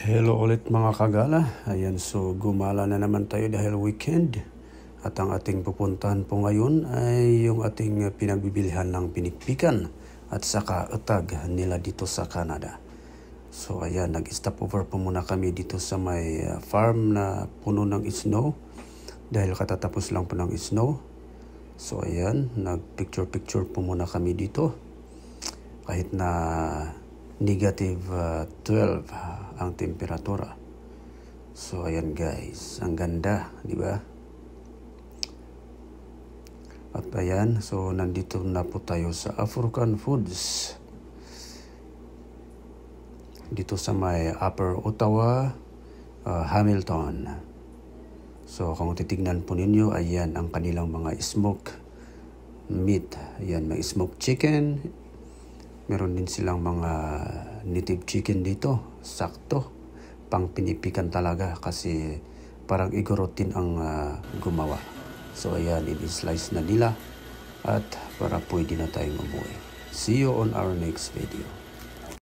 Hello ulit mga kagala. Ayan, so gumala na naman tayo dahil weekend. At ang ating pupuntahan po ngayon ay yung ating pinagbibilihan ng pinikpikan at saka utag nila dito sa Canada. So ayan, nag-stop over po muna kami dito sa may farm na puno ng snow. Dahil katatapos lang po ng snow. So ayan, nag-picture po muna kami dito. Kahit na negative 12 ang temperatura. So ayan guys, ang ganda, di ba? At ayan, so nandito na po tayo sa African Foods. Dito sa may Upper Ottawa, Hamilton. So kung titignan po ninyo, ayan ang kanilang mga smoked meat. Ayan, may smoked chicken. Meron din silang mga native chicken dito. Sakto. Pang pinipikan talaga kasi parang igorotin ang gumawa. So ayan, i-slice na nila at para pwede na tayong umuwi. See you on our next video.